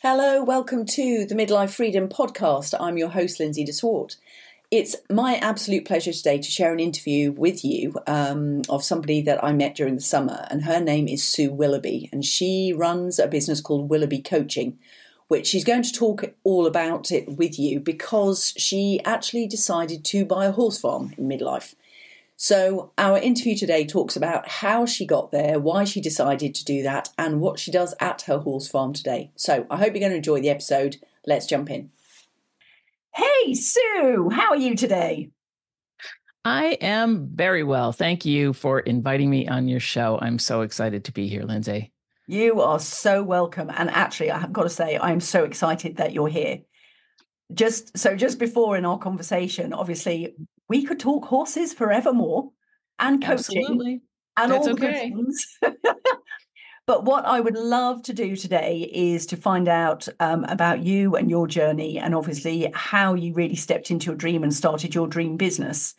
Hello, welcome to the Midlife Freedom podcast. I'm your host, Lindsay DeSwart. It's my absolute pleasure today to share an interview with you of somebody that I met during the summer, and her name is Sue Willoughby, and she runs a business called Willoughby Coaching, which she's going to talk all about it with you because she actually decided to buy a horse farm in midlife. So our interview today talks about how she got there, why she decided to do that, and what she does at her horse farm today. So I hope you're going to enjoy the episode. Let's jump in. Hey, Sue, how are you today? I am very well. Thank you for inviting me on your show. I'm so excited to be here, Lindsay. You are so welcome. And actually, I have got to say, I'm so excited that you're here. Just before in our conversation, obviously, we could talk horses forevermore and coaching. Absolutely. And That's all the good things. But what I would love to do today is to find out about you and your journey, and obviously how you really stepped into your dream and started your dream business,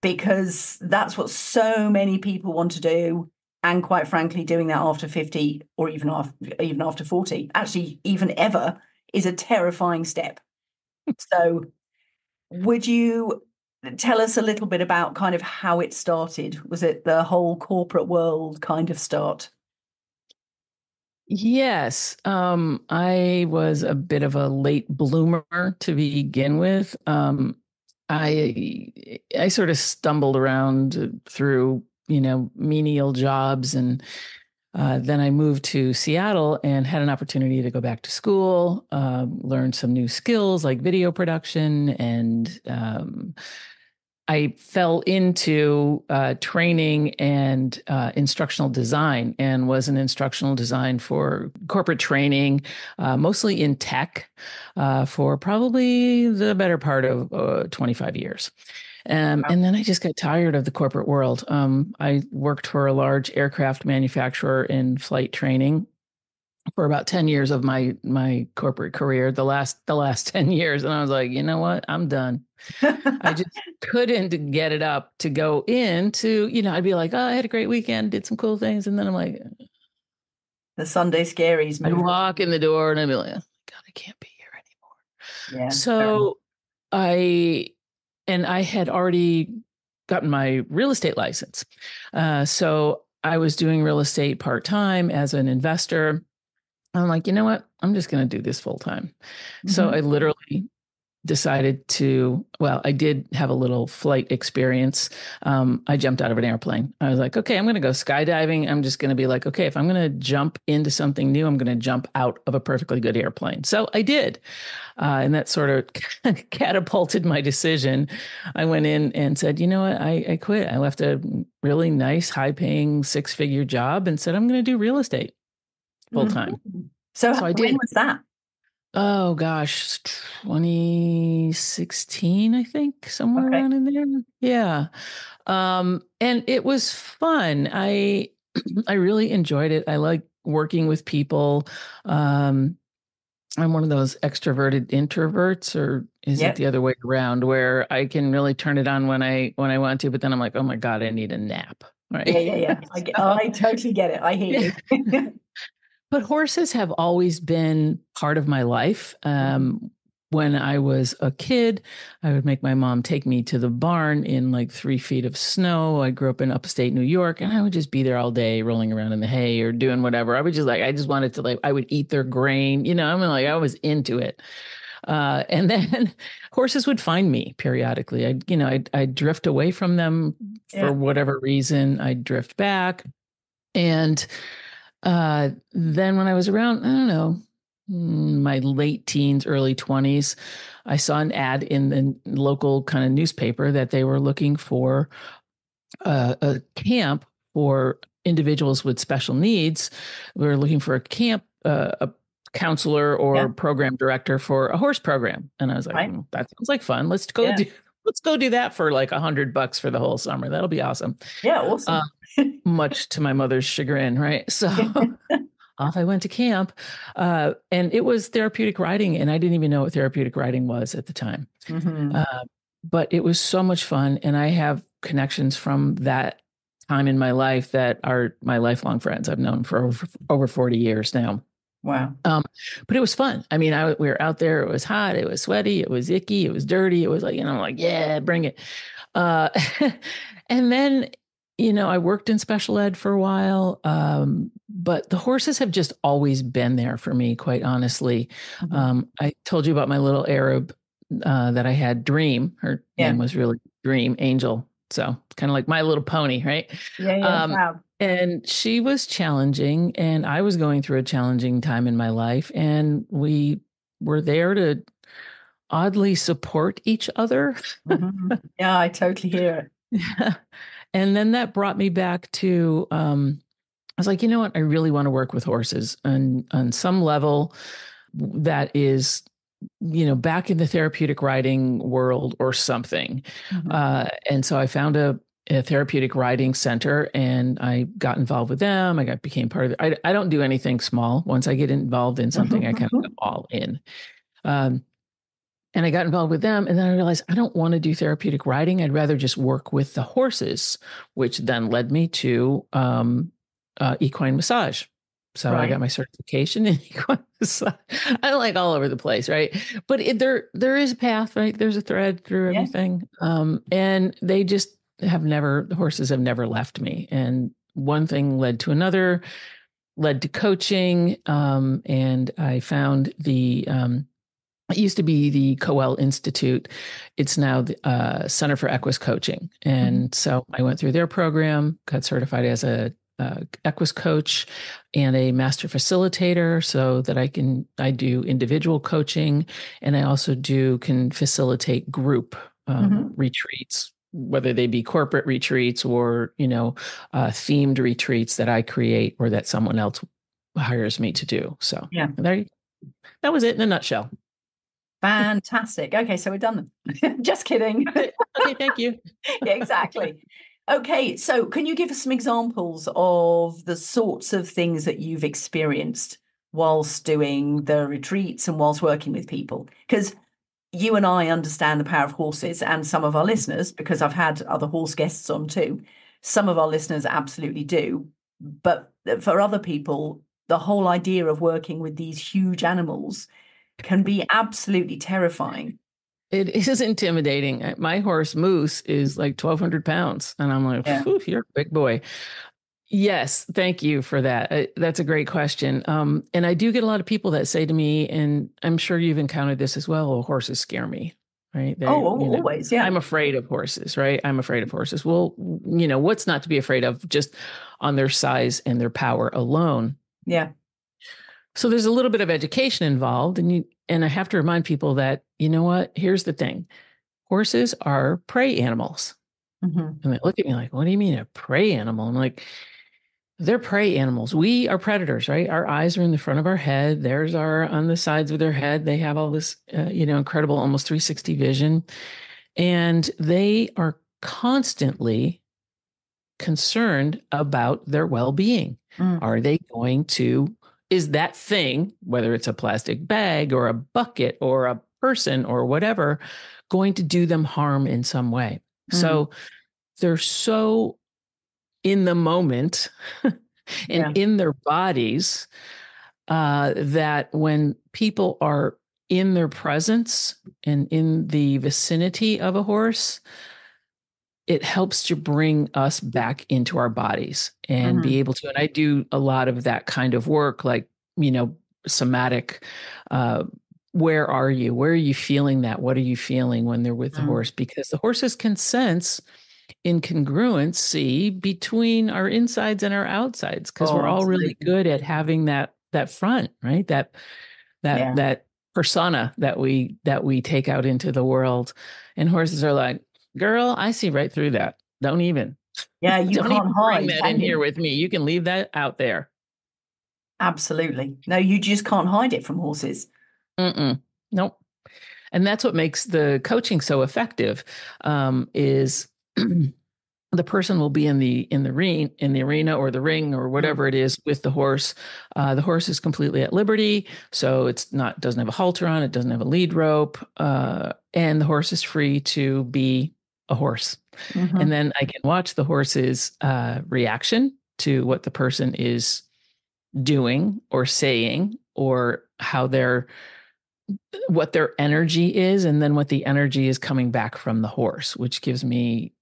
because that's what so many people want to do. And quite frankly, doing that after 50 or even after 40, actually even ever, is a terrifying step. So would you tell us a little bit about kind of how it started? Was it the whole corporate world kind of start? Yes. I was a bit of a late bloomer to begin with. I sort of stumbled around through, menial jobs, and then I moved to Seattle and had an opportunity to go back to school, learn some new skills like video production, and I fell into training and instructional design, and was an instructional design for corporate training, mostly in tech, for probably the better part of 25 years. And then I just got tired of the corporate world. I worked for a large aircraft manufacturer in flight training for about 10 years of my corporate career, the last 10 years. And I was like, you know what? I'm done. I just couldn't get it up to go into, I'd be like, oh, I had a great weekend, did some cool things. And then I'm like, the Sunday scaries. I'd walk in the door and I'd be like, oh my God, I can't be here anymore. Yeah. So I had already gotten my real estate license. So I was doing real estate part-time as an investor. I'm like, you know what? I'm just going to do this full time. Mm-hmm. So I literally decided I did have a little flight experience. I jumped out of an airplane. I was like, okay, I'm going to go skydiving. I'm just going to be like, okay, if I'm going to jump into something new, I'm going to jump out of a perfectly good airplane. So I did. And that sort of catapulted my decision. I went in and said, you know what? I quit. I left a really nice, high-paying 6-figure job and said, I'm going to do real estate full time. Mm-hmm. So I did. When was that? Oh gosh, 2016, I think, somewhere around in there. Yeah. And it was fun. I really enjoyed it. I like working with people. I'm one of those extroverted introverts, or is it the other way around, where I can really turn it on when I want to, but then I'm like, oh my God, I need a nap. Right. Yeah. I totally get it. I hear you. But horses have always been part of my life. When I was a kid, I would make my mom take me to the barn in like 3 feet of snow. I grew up in upstate New York, and I would just be there all day rolling around in the hay or doing whatever. I just wanted to, I would eat their grain. I was into it. And then horses would find me periodically. I'd drift away from them for whatever reason. I'd drift back. And then when I was around, I don't know, my late teens, early 20s, I saw an ad in the local kind of newspaper that they were looking for a camp for individuals with special needs. We were looking for a counselor or program director for a horse program. And I was like, that sounds like fun. Let's go do that for like $100 for the whole summer. That'll be awesome. Yeah. Awesome. Much to my mother's chagrin. Right. So off I went to camp, and it was therapeutic riding. And I didn't even know what therapeutic riding was at the time. Mm-hmm. But it was so much fun. And I have connections from that time in my life that are my lifelong friends. I've known for over 40 years now. Wow. But it was fun. I mean, we were out there. It was hot. It was sweaty. It was icky. It was dirty. It was like, I'm like, yeah, bring it. Uh, and then, I worked in special ed for a while. But the horses have just always been there for me, quite honestly. Mm-hmm. I told you about my little Arab that I had, Dream. Her name was really Dream Angel. So it's kind of like My Little Pony, right? Yeah. Wow. And she was challenging, and I was going through a challenging time in my life. And we were there to oddly support each other. Mm-hmm. Yeah, I totally hear it. And then that brought me back to, I was like, you know what? I really want to work with horses on some level that is, back in the therapeutic riding world or something. Mm-hmm. And so I found a therapeutic riding center, and I got involved with them. Became part of it. I don't do anything small. Once I get involved in something, I kind of go all in. And I got involved with them, and then I realized I don't want to do therapeutic riding. I'd rather just work with the horses, which then led me to equine massage. So I got my certification in equine massage. I'm like all over the place, right? But there is a path, right? There's a thread through everything. And they just the horses have never left me. And one thing led to another, led to coaching. And I found it used to be the Coel Institute. It's now the Center for Equus Coaching. And so I went through their program, got certified as a Equus coach and a master facilitator, so that I do individual coaching, and I also can facilitate group retreats, whether they be corporate retreats or, themed retreats that I create or that someone else hires me to do. So that was it in a nutshell. Fantastic. Okay, so we're done then. Just kidding. Okay, thank you. Yeah, exactly. Okay, so can you give us some examples of the sorts of things that you've experienced whilst doing the retreats and whilst working with people? Because you and I understand the power of horses, and some of our listeners, because I've had other horse guests on too, some of our listeners absolutely do. But for other people, the whole idea of working with these huge animals can be absolutely terrifying. It is intimidating. My horse Moose is like 1,200 pounds. And I'm like, you're a big boy. Yes. Thank you for that. That's a great question. And I do get a lot of people that say to me, and I'm sure you've encountered this as well, horses scare me, right? Always. Yeah. I'm afraid of horses, right? I'm afraid of horses. Well, what's not to be afraid of just on their size and their power alone? Yeah. So there's a little bit of education involved, and I have to remind people that, you know what, here's the thing. Horses are prey animals. And they look at me like, what do you mean a prey animal? I'm like, they're prey animals. We are predators, right? Our eyes are in the front of our head. Theirs are on the sides of their head. They have all this, incredible, almost 360 vision. And they are constantly concerned about their well-being. Are they going to, is that thing, whether it's a plastic bag or a bucket or a person or whatever, going to do them harm in some way? So they're so in the moment and in their bodies that when people are in their presence and in the vicinity of a horse, it helps to bring us back into our bodies and be able to, and I do a lot of that kind of work, like, somatic, where are you? Where are you feeling that? What are you feeling when they're with the horse? Because the horses can sense incongruency between our insides and our outsides, because we're all really good at having that front, right? That persona that we take out into the world. And horses are like, girl, I see right through that. Don't even. Yeah, you don't can't even hide. Bring that in here with me. You can leave that out there. Absolutely. No, you just can't hide it from horses. Nope. And that's what makes the coaching so effective. Is the person will be in the arena or the ring or whatever it is with the horse. The horse is completely at liberty, so doesn't have a halter on, it doesn't have a lead rope, and the horse is free to be a horse. And then I can watch the horse's reaction to what the person is doing or saying, or what their energy is, and then what the energy is coming back from the horse, which gives me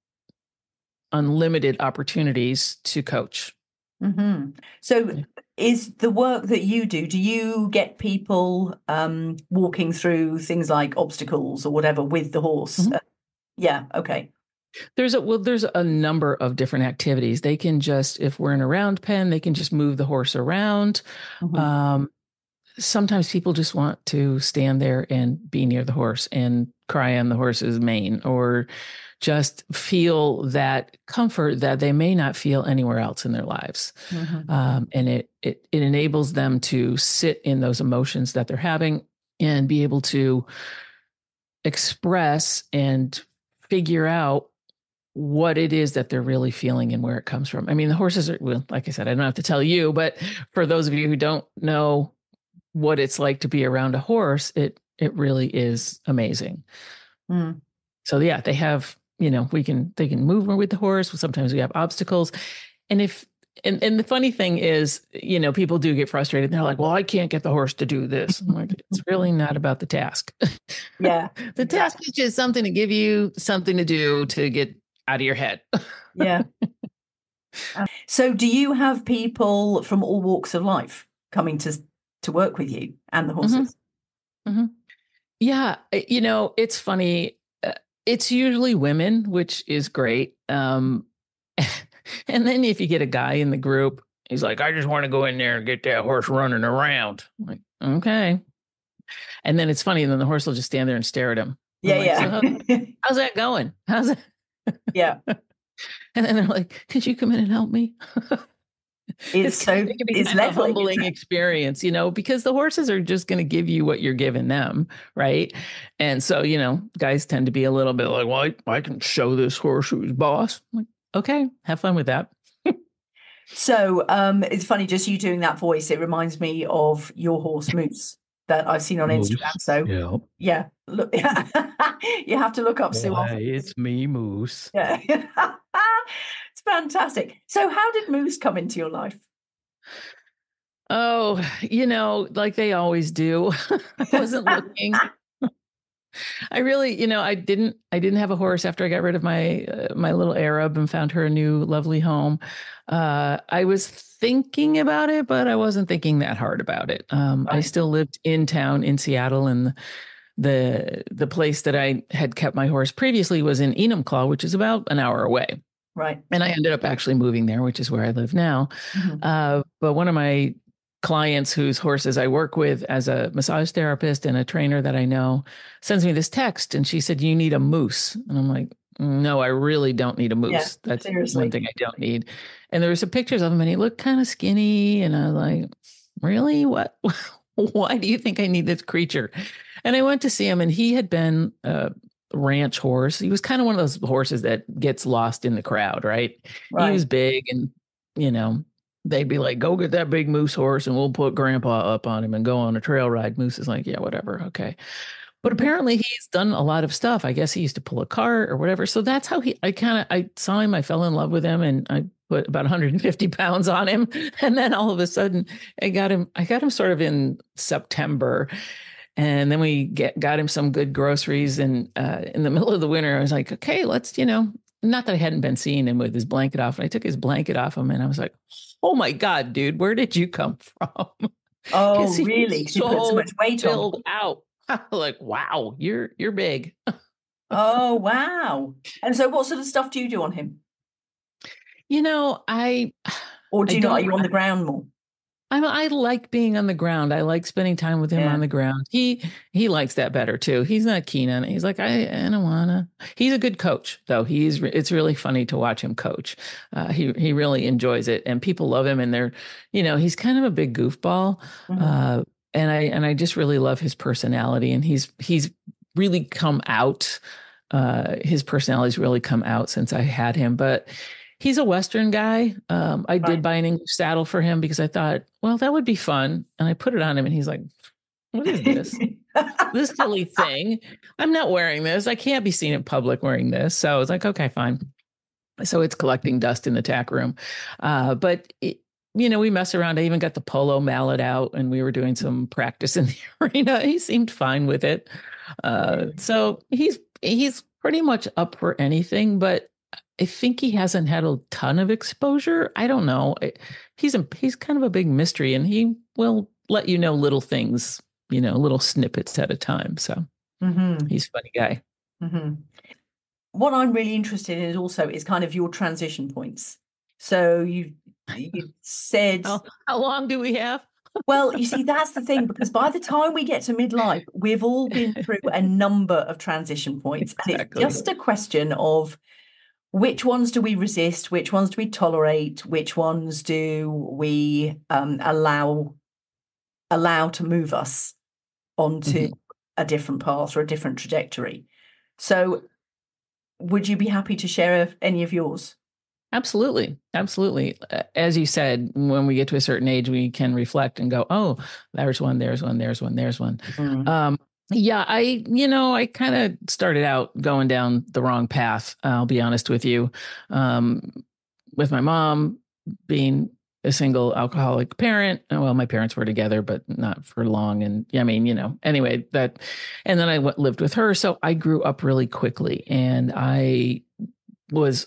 unlimited opportunities to coach. Mm-hmm. So is the work that you do you get people walking through things like obstacles or whatever with the horse? Mm-hmm. Yeah. Okay. There's a number of different activities. They can just, if we're in a round pen, they can just move the horse around. Mm-hmm. Sometimes people just want to stand there and be near the horse and cry on the horse's mane, or just feel that comfort that they may not feel anywhere else in their lives. Mm-hmm. And it enables them to sit in those emotions that they're having and be able to express and figure out what it is that they're really feeling and where it comes from. I mean, the horses are, well, like I said, I don't have to tell you, but for those of you who don't know what it's like to be around a horse, it really is amazing. Mm. So yeah, they have, they can move more with the horse. Sometimes we have obstacles. And and the funny thing is, people do get frustrated. They're like, well, I can't get the horse to do this. I'm like, it's really not about the task. Yeah. The task is just something to give you something to do to get out of your head. Yeah. So do you have people from all walks of life coming to work with you and the horses? Mm-hmm. Mm-hmm. Yeah. It's funny. It's usually women, which is great. And then if you get a guy in the group, he's like, I just want to go in there and get that horse running around. I'm like, okay. And then it's funny. And then the horse will just stand there and stare at him. Yeah. Like, Yeah. So how's that going? How's that? Yeah. And then they're like, could you come in and help me? It can be a humbling experience, because the horses are just going to give you what you're giving them. Right. And so, guys tend to be a little bit like, well, I can show this horse who's boss. I'm like, okay, have fun with that. So it's funny, just you doing that voice. It reminds me of your horse Moose that I've seen on Instagram. So yeah, look, you have to look up Sue. It's me, Moose. Yeah. It's fantastic. So how did Moose come into your life? Oh, like they always do. I wasn't looking. I really, I didn't have a horse after I got rid of my my little Arab and found her a new lovely home. I was thinking about it, but I wasn't thinking that hard about it. Right. I still lived in town in Seattle, and the place that I had kept my horse previously was in Enumclaw, which is about an hour away. Right. And I ended up actually moving there, which is where I live now. Mm-hmm. But one of my clients whose horses I work with as a massage therapist and a trainer that I know sends me this text, and she said, you need a moose. And I'm like, no, I really don't need a moose. Yeah, that's seriously one thing I don't need. And there were some pictures of him and he looked kind of skinny. And I was like, really? What? Why do you think I need this creature? And I went to see him, and he had been a ranch horse. He was kind of one of those horses that gets lost in the crowd, right? He was big, and, they'd be like, go get that big Moose horse and we'll put grandpa up on him and go on a trail ride. Moose is like, yeah, whatever. Okay. But apparently he's done a lot of stuff. I guess he used to pull a cart or whatever. So that's how I saw him. I fell in love with him, and I put about 150 pounds on him. And then all of a sudden I got him sort of in September. And then we got him some good groceries. And in the middle of the winter, I was like, okay, let's, not that I hadn't been seeing him with his blanket off. And I took his blanket off him, and I was like, oh my God, dude, where did you come from? Oh, really? So you put so much weight filled out. Like, wow, you're big. Oh, wow. And so what sort of stuff do you do on him? Are you on the ground more? I like being on the ground. I like spending time with him on the ground. He likes that better too. He's not keen on it. He's like, I don't wanna. He's a good coach though. It's really funny to watch him coach. He really enjoys it, and people love him. And they're, he's kind of a big goofball. Mm-hmm. And I just really love his personality, and he's really come out. His personality's really come out since I had him, but he's a Western guy. I did buy an English saddle for him because I thought, well, that would be fun. And I put it on him, and he's like, what is this? This silly thing. I'm not wearing this. I can't be seen in public wearing this. So I was like, okay, fine. So it's collecting dust in the tack room. But we mess around. I even got the polo mallet out and we were doing some practice in the arena. He seemed fine with it. So he's pretty much up for anything, but I think he hasn't had a ton of exposure. I don't know. He's kind of a big mystery, and he will let you know little things, little snippets at a time. So he's a funny guy. Mm-hmm. What I'm really interested in also is kind of your transition points. So you said, how long do we have? Well, you see, that's the thing, because by the time we get to midlife, we've all been through a number of transition points. Exactly. And it's just a question of which ones do we resist, which ones do we tolerate, which ones do we allow to move us onto a different path or a different trajectory. So would you be happy to share any of yours? Absolutely. Absolutely. As you said, when we get to a certain age, we can reflect and go, oh, there's one. Yeah, I kind of started out going down the wrong path. I'll be honest with you. With my mom being a single alcoholic parent. Well, my parents were together, but not for long. And anyway, and then I lived with her. So I grew up really quickly, and I was,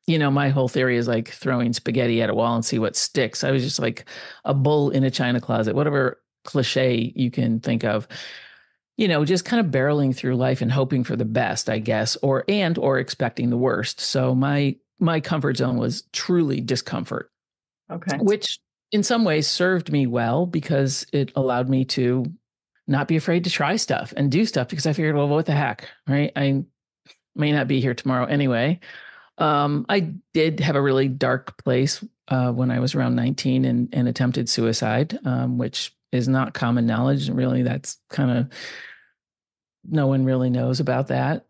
my whole theory is like throwing spaghetti at a wall and see what sticks. I was just like a bull in a china closet, whatever cliche you can think of, just kind of barreling through life and hoping for the best, I guess, or expecting the worst. So my comfort zone was truly discomfort. Okay. Which in some ways served me well, because it allowed me to not be afraid to try stuff and do stuff, because I figured, well, what the heck, right? I may not be here tomorrow anyway. I did have a really dark place when I was around 19 and attempted suicide, which is not common knowledge. Really, that's kind of, no one really knows about that.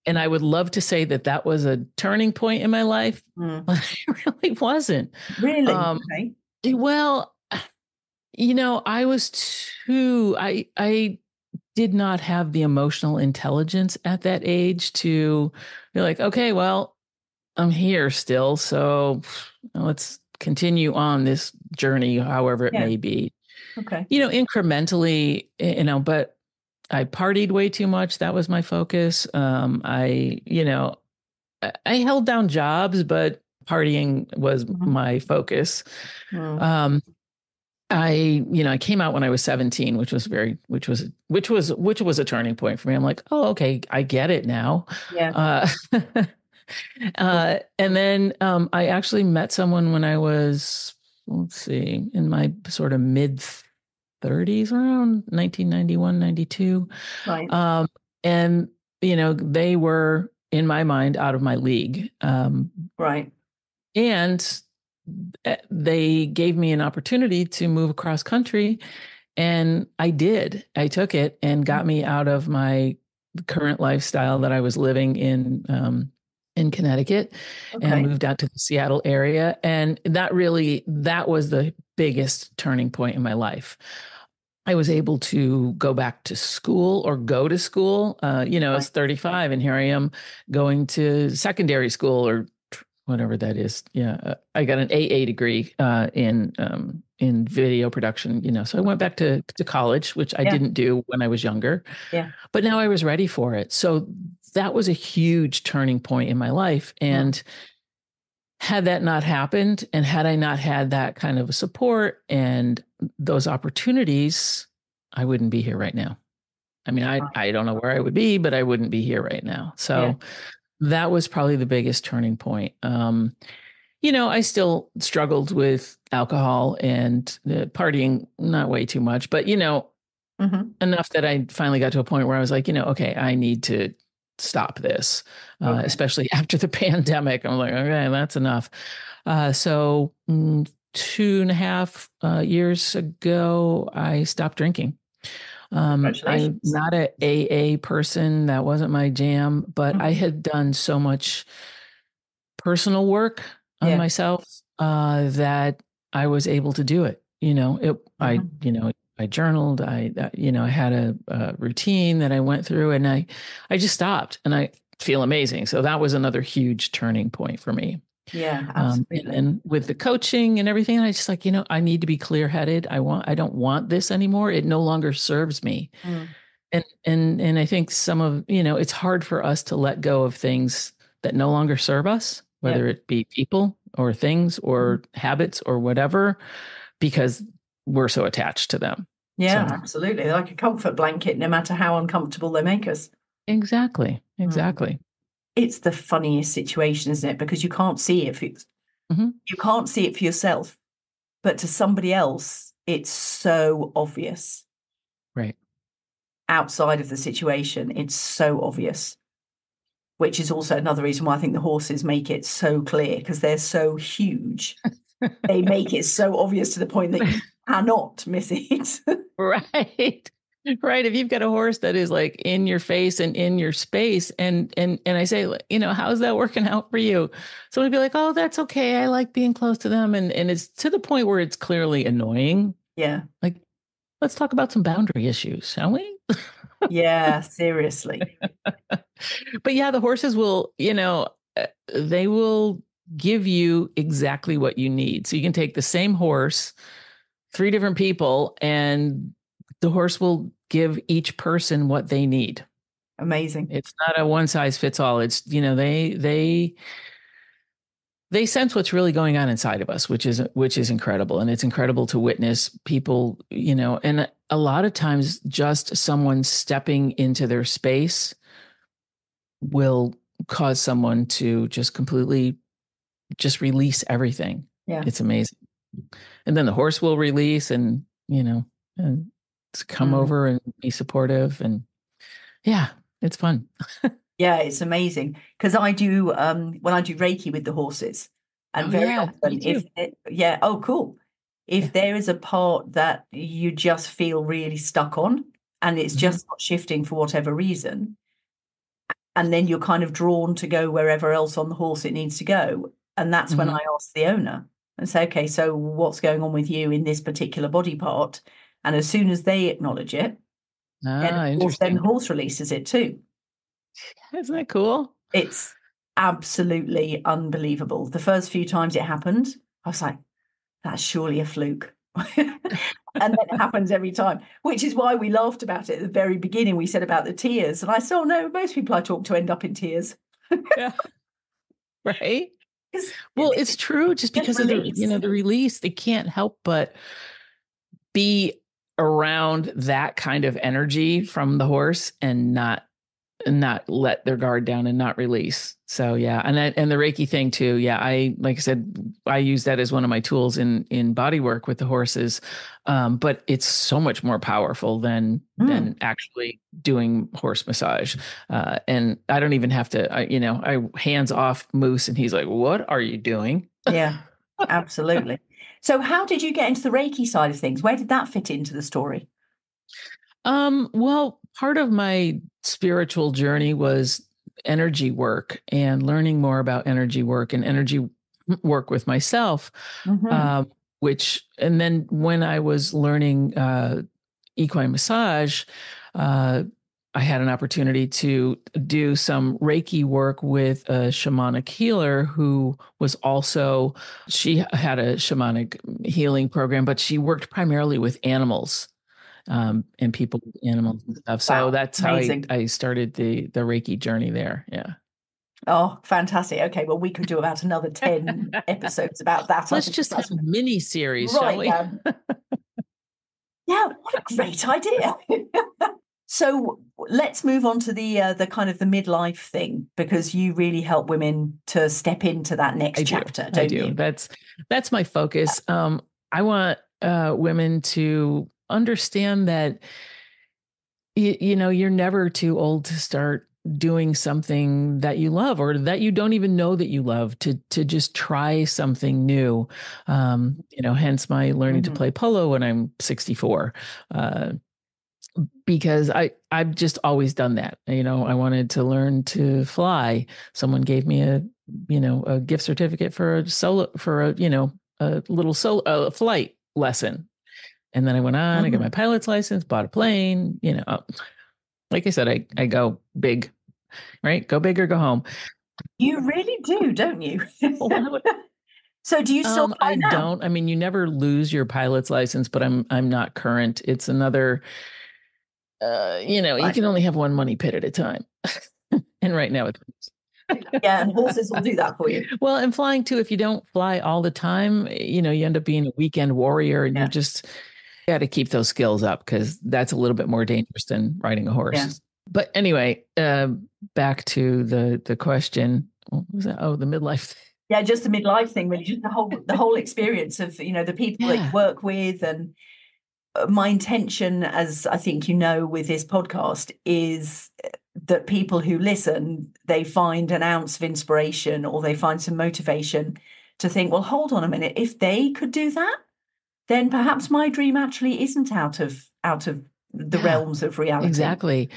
And I would love to say that was a turning point in my life, but it really wasn't. Really? Okay. Well, I was I did not have the emotional intelligence at that age to be like, okay, well, I'm here still, so let's continue on this journey, however it may be. Okay. Incrementally, but I partied way too much. That was my focus. I held down jobs, but partying was my focus. I came out when I was 17, which was a turning point for me. I'm like, oh, okay, I get it now. Yeah. And then I actually met someone when I was, in my sort of mid 30s, around 1991, 92. Right. And, they were, in my mind, out of my league. Right. And they gave me an opportunity to move across country. And I did. I took it and got me out of my current lifestyle that I was living in Connecticut, and moved out to the Seattle area. And that was the biggest turning point in my life. I was able to go back to school, or go to school. I was 35, and here I am going to secondary school, or whatever that is. Yeah. I got an AA degree in video production, so I went back to college, which I didn't do when I was younger. Yeah. But now I was ready for it. So that was a huge turning point in my life. And had that not happened, and had I not had that kind of support and those opportunities, I wouldn't be here right now. I mean, I don't know where I would be, but I wouldn't be here right now. So that was probably the biggest turning point. I still struggled with alcohol and partying, not way too much, but, enough that I finally got to a point where I was like, okay, I need to stop this, especially after the pandemic. I'm like, okay, that's enough. So 2.5 years ago, I stopped drinking. I'm not an AA person. That wasn't my jam, but I had done so much personal work on myself that I was able to do it. I journaled. I had a routine that I went through, and I just stopped, and I feel amazing. So that was another huge turning point for me. Yeah, absolutely. And with the coaching and everything, I just like, I need to be clear headed. I don't want this anymore. It no longer serves me. Mm. And I think it's hard for us to let go of things that no longer serve us, whether it be people or things or habits or whatever, because we're so attached to them. Yeah, absolutely. They're like a comfort blanket, no matter how uncomfortable they make us. Exactly. It's the funniest situation, isn't it? Because you can't see it. You can't see it for yourself, but to somebody else, it's so obvious. Right. Outside of the situation, it's so obvious, which is also another reason why I think the horses make it so clear, because they're so huge. They make it so obvious to the point that you cannot miss it. Right. Right. If you've got a horse that is like in your face and in your space, and I say, how's that working out for you? Somebody be like, oh, that's okay. I like being close to them. And it's to the point where it's clearly annoying. Yeah. Like, let's talk about some boundary issues, shall we? Yeah, seriously. But yeah, the horses will, they will give you exactly what you need. So you can take the same horse, 3 different people, and the horse will give each person what they need. Amazing. It's not a one size fits all. It's, they sense what's really going on inside of us, which is incredible. And it's incredible to witness people, and a lot of times just someone stepping into their space will cause someone to just completely just release everything. Yeah. It's amazing. And then the horse will release and come over and be supportive. And yeah, it's fun. Yeah, it's amazing. Because I do, when I do Reiki with the horses, and very often, oh, cool. If there is a part that you just feel really stuck on, and it's just not shifting for whatever reason, and then you're kind of drawn to go wherever else on the horse it needs to go. And that's when I ask the owner and say, okay, so what's going on with you in this particular body part? And as soon as they acknowledge it, then the horse releases it too. Isn't that cool? It's absolutely unbelievable. The first few times it happened, I was like, that's surely a fluke. And then it happens every time, which is why we laughed about it at the very beginning. We said about the tears. And I said, oh, no, most people I talk to end up in tears. Yeah. Right. Well, it's true. Just because of the release, they can't help but be around that kind of energy from the horse and not let their guard down and not release. So yeah. And the Reiki thing too. Yeah. Like I said, I use that as one of my tools in body work with the horses. But it's so much more powerful than actually doing horse massage. And I don't even have to, I hands off Moose and he's like, what are you doing? Yeah, absolutely. So how did you get into the Reiki side of things? Where did that fit into the story? Well, part of my spiritual journey was energy work and learning more about energy work and energy work with myself. And then when I was learning equine massage, I had an opportunity to do some Reiki work with a shamanic healer who was also, she had a shamanic healing program, but she worked primarily with animals. And people, animals and stuff. So that's amazing. How I started the Reiki journey there. Yeah. Oh, fantastic. Okay. Well, we could do about another 10 episodes about that. Let's just have a mini series, shall we? Yeah, what a great idea. So let's move on to the kind of the midlife thing, because you really help women to step into that next chapter. I do. That's my focus. I want women to understand that you're never too old to start doing something that you love or that you don't even know that you love, to just try something new. Hence my learning to play polo when I'm 64. Because I've just always done that. I wanted to learn to fly. Someone gave me a gift certificate for a little solo flight lesson. And then I went on, I got my pilot's license, bought a plane, like I said, I go big, right? Go big or go home. You really do, don't you? Well, So do you still fly I now? don't. I mean, you never lose your pilot's license, but I'm not current. It's another, you Right. can only have one money pit at a time. And right now it's Yeah, and horses will do that for you. well, and flying too, if you don't fly all the time, you end up being a weekend warrior and Yeah. you just got to keep those skills up because that's a little bit more dangerous than riding a horse. Yeah. But anyway, back to the question. What was that? Oh, the midlife. Yeah, just the midlife thing, really, just the whole experience of, the people that you work with. And my intention, as I think with this podcast, is that people who listen, they find an ounce of inspiration or they find some motivation to think, well, hold on a minute, if they could do that, then perhaps my dream actually isn't out of the realms of reality. Exactly.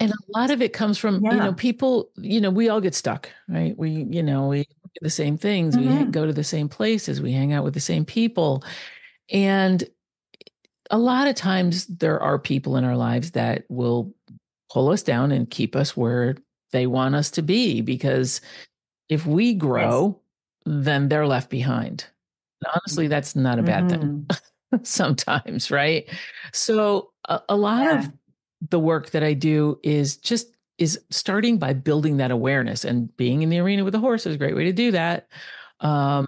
And a lot of it comes from, people, we all get stuck, right? We look at the same things, we go to the same places, we hang out with the same people. And a lot of times there are people in our lives that will pull us down and keep us where they want us to be, because if we grow, then they're left behind. And honestly, that's not a bad thing sometimes, right? So a lot of the work that I do is starting by building that awareness, and being in the arena with a horse is a great way to do that. I'm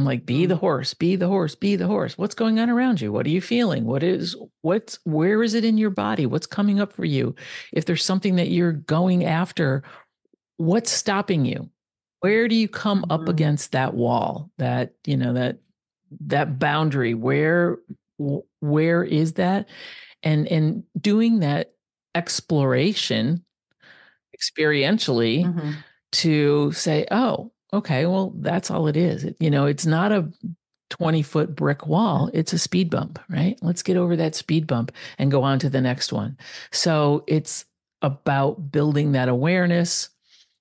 like, be the horse, be the horse, be the horse. What's going on around you? What are you feeling? Where is it in your body? What's coming up for you? If there's something that you're going after, what's stopping you? Where do you come up against that wall, that boundary? Where is that? And doing that exploration experientially to say, oh, okay, well, that's all it is. It's not a 20-foot brick wall. It's a speed bump, right? Let's get over that speed bump and go on to the next one. So it's about building that awareness,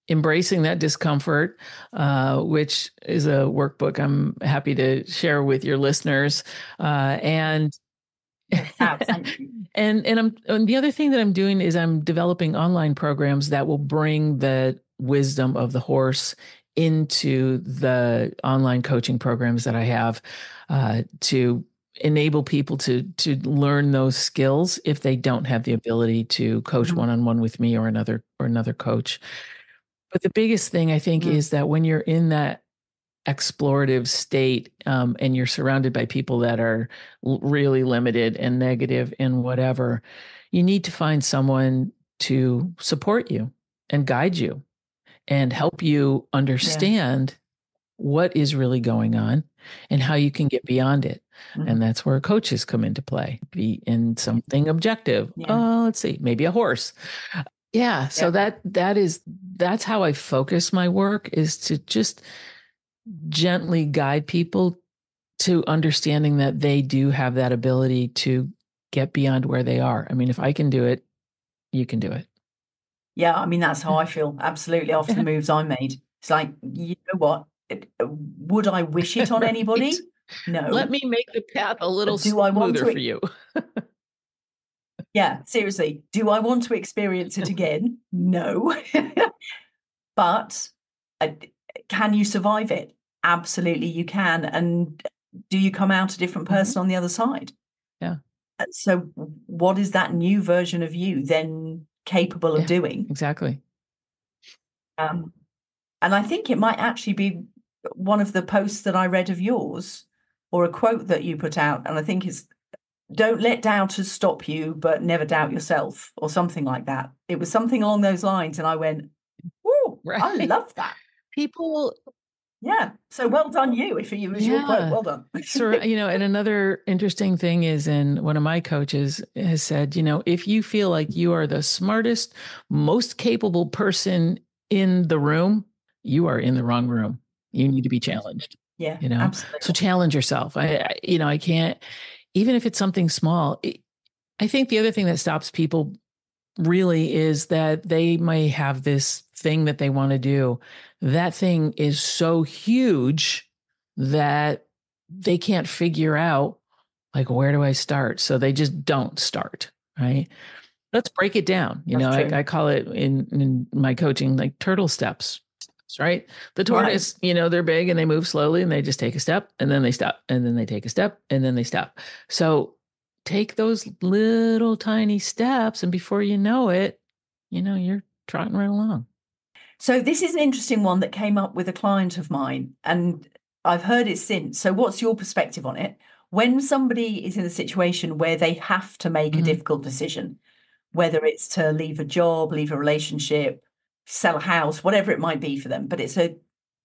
embracing that discomfort, which is a workbook I'm happy to share with your listeners. And and the other thing that I'm doing is I'm developing online programs that will bring the wisdom of the horse into the online coaching programs that I have, to enable people to learn those skills if they don't have the ability to coach one-on-one with me or another coach. But the biggest thing I think is that when you're in that explorative state, and you're surrounded by people that are really limited and negative and whatever, you need to find someone to support you and guide you and help you understand what is really going on and how you can get beyond it. And that's where coaches come into play, be in something objective. Let's see, maybe a horse. So that's how I focus my work, is to just gently guide people to understanding that they do have that ability to get beyond where they are. I mean, if I can do it, you can do it. Yeah, I mean, that's how I feel absolutely after the moves I made. It's like, you know what? Would I wish it on anybody? No. Let me make the path a little smoother for you. Yeah, seriously. Do I want to experience it again? No. But can you survive it? Absolutely, you can. And do you come out a different person on the other side? Yeah. So what is that new version of you then capable of doing? Exactly. And I think it might actually be one of the posts that I read of yours, or a quote that you put out, and I think it's, don't let doubters stop you, but never doubt yourself, or something like that. It was something along those lines, and I went, "Ooh, I love that." People... Yeah. So well done you. If it was your quote, well done. So, and another interesting thing is, and one of my coaches has said, if you feel like you are the smartest, most capable person in the room, you are in the wrong room. You need to be challenged. Yeah. Absolutely. So challenge yourself. I can't, even if it's something small. I think the other thing that stops people really is that they may have this thing that they want to do. That thing is so huge that they can't figure out, like, where do I start? So they just don't start, right? Let's break it down. I call it in my coaching, like turtle steps. right? The tortoise, they're big and they move slowly and they just take a step and then they stop and then they take a step and then they stop. So take those little tiny steps and before you know it, you're trotting right along. So this is an interesting one that came up with a client of mine and I've heard it since. So what's your perspective on it? When somebody is in a situation where they have to make a difficult decision, whether it's to leave a job, leave a relationship, sell a house, whatever it might be for them, but it's a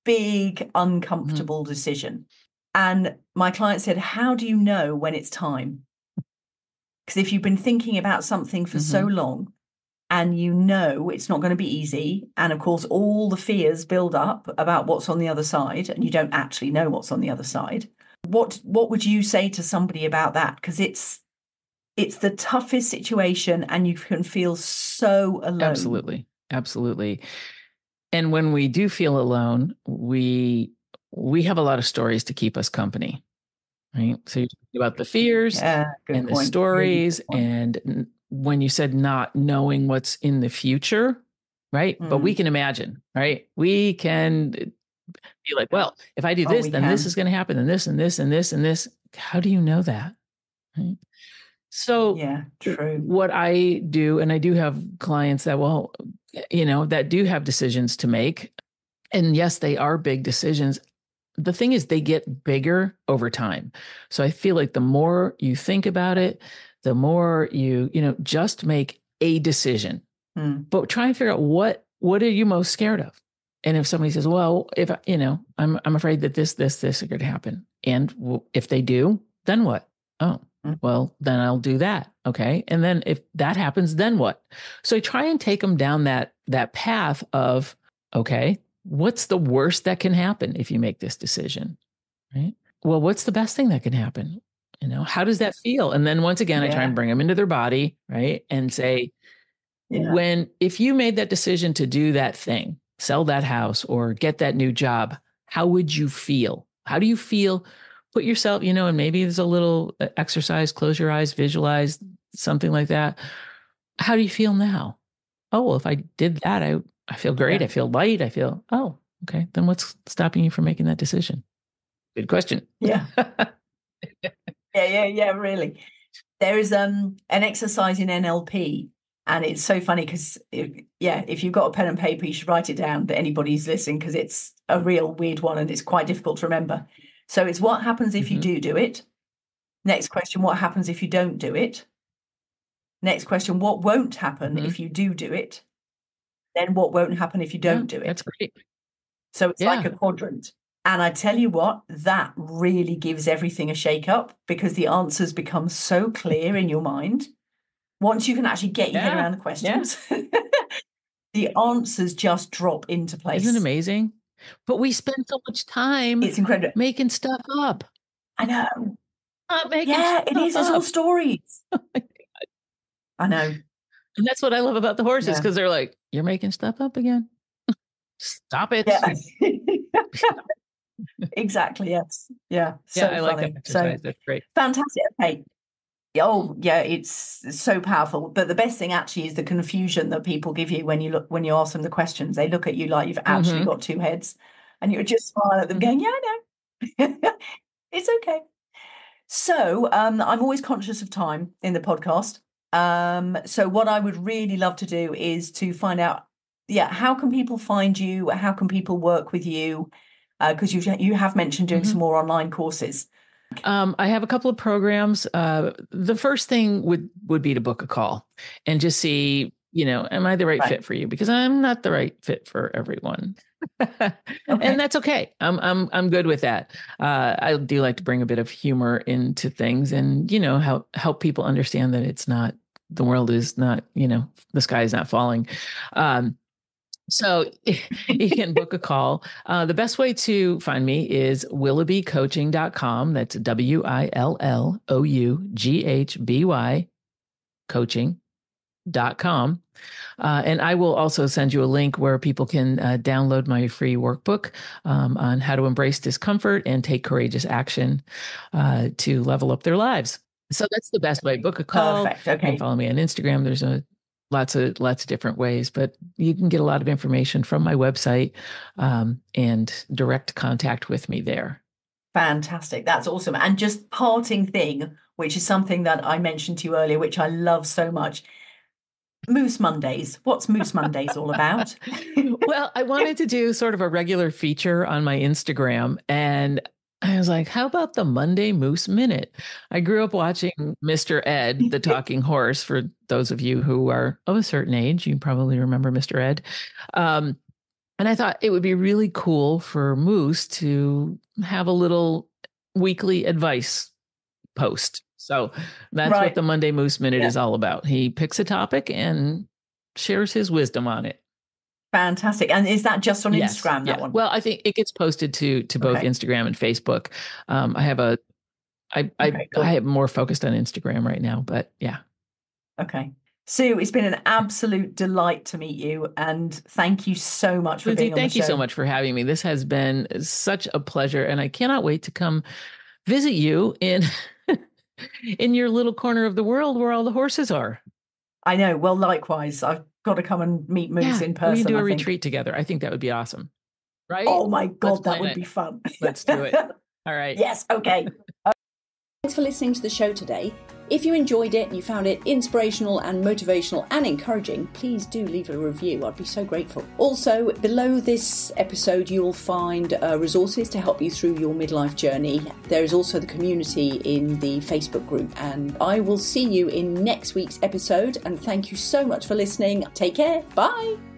big, uncomfortable decision. And my client said, how do you know when it's time? Because if you've been thinking about something for so long and it's not going to be easy, and of course, all the fears build up about what's on the other side, and you don't actually know what's on the other side. What would you say to somebody about that? Because it's the toughest situation and you can feel so alone. Absolutely. And when we do feel alone, we have a lot of stories to keep us company, right? So you're talking about the fears and the stories. And when you said not knowing what's in the future, right? But we can imagine, right? We can be like, well, if I do this, then this is going to happen and this and this and this and this. How do you know that? Right? So true. What I do, and I do have clients that that do have decisions to make. And yes, they are big decisions. The thing is, they get bigger over time. So I feel like the more you think about it, the more you just make a decision, but try and figure out what are you most scared of? And if somebody says, well, if I'm afraid that this are going to happen. And if they do, then what? Oh, well, then I'll do that. Okay. And then if that happens, then what? So I try and take them down that path of, okay, what's the worst that can happen if you make this decision? Right. Well, what's the best thing that can happen? How does that feel? And then once again, I try and bring them into their body, right? And say, if you made that decision to do that thing, sell that house or get that new job, how would you feel? How do you feel? Put yourself, and maybe there's a little exercise, close your eyes, visualize something like that. How do you feel now? Oh, well, if I did that, I feel great. I feel light. I feel, oh, okay. Then what's stopping you from making that decision? Good question. Yeah. Yeah, really. There is an exercise in NLP, and it's so funny because, if you've got a pen and paper, you should write it down to anybody who's listening because it's a real weird one and it's quite difficult to remember. So it's what happens if you do it. Next question, what happens if you don't do it? Next question, what won't happen if you do it? Then what won't happen if you don't do it? That's great. So it's like a quadrant. And I tell you what, that really gives everything a shake up because the answers become so clear in your mind. Once you can actually get your head around the questions, the answers just drop into place. Isn't it amazing? But we spend so much time making stuff up. I know. It is. It's all stories. I know. And that's what I love about the horses because they're like, you're making stuff up again. Stop it. Yeah. Exactly. Yes. Yeah. So I like that exercise. So, that's great. Fantastic. Okay. Oh, yeah. It's so powerful. But the best thing actually is the confusion that people give you when you ask them the questions. They look at you like you've actually got two heads, and you're just smiling at them, going, "Yeah, I know. It's okay." So I'm always conscious of time in the podcast. So what I would really love to do is to find out, how can people find you? How can people work with you? Because you have mentioned doing some more online courses. I have a couple of programs. The first thing would be to book a call and just see, am I the right fit for you? Because I'm not the right fit for everyone. And that's okay. I'm good with that. I do like to bring a bit of humor into things and, help people understand that the world is not, the sky is not falling. So you can book a call. The best way to find me is willoughbycoaching.com. That's WILLOUGHBY coaching.com. And I will also send you a link where people can download my free workbook on how to embrace discomfort and take courageous action to level up their lives. So that's the best way. Book a call. Perfect. Okay. You can follow me on Instagram. There's a lots of different ways, but you can get a lot of information from my website and direct contact with me there. Fantastic. That's awesome. And just parting thing, which is something that I mentioned to you earlier, which I love so much. Moose Mondays. What's Moose Mondays all about? Well, I wanted to do sort of a regular feature on my Instagram, and I was like, how about the Monday Moose Minute? I grew up watching Mr. Ed, the talking horse. For those of you who are of a certain age, you probably remember Mr. Ed. And I thought it would be really cool for Moose to have a little weekly advice post. So that's what the Monday Moose Minute is all about. He picks a topic and shares his wisdom on it. Fantastic. And is that just on Instagram, that one? Well, I think it gets posted to both Instagram and Facebook. I am more focused on Instagram right now, but yeah. Okay. Sue, it's been an absolute delight to meet you, and thank you so much for being on the show. Thank you so much for having me. This has been such a pleasure, and I cannot wait to come visit you in your little corner of the world where all the horses are. I know. Well, likewise, I've got to come and meet Moose in person. We can do a retreat together. I think that would be awesome. Right? Oh my God, that would be fun. Let's do it. All right. Yes. Okay. Thanks for listening to the show today. If you enjoyed it and you found it inspirational and motivational and encouraging, please do leave a review. I'd be so grateful. Also, below this episode, you'll find resources to help you through your midlife journey. There is also the community in the Facebook group. And I will see you in next week's episode. And thank you so much for listening. Take care. Bye.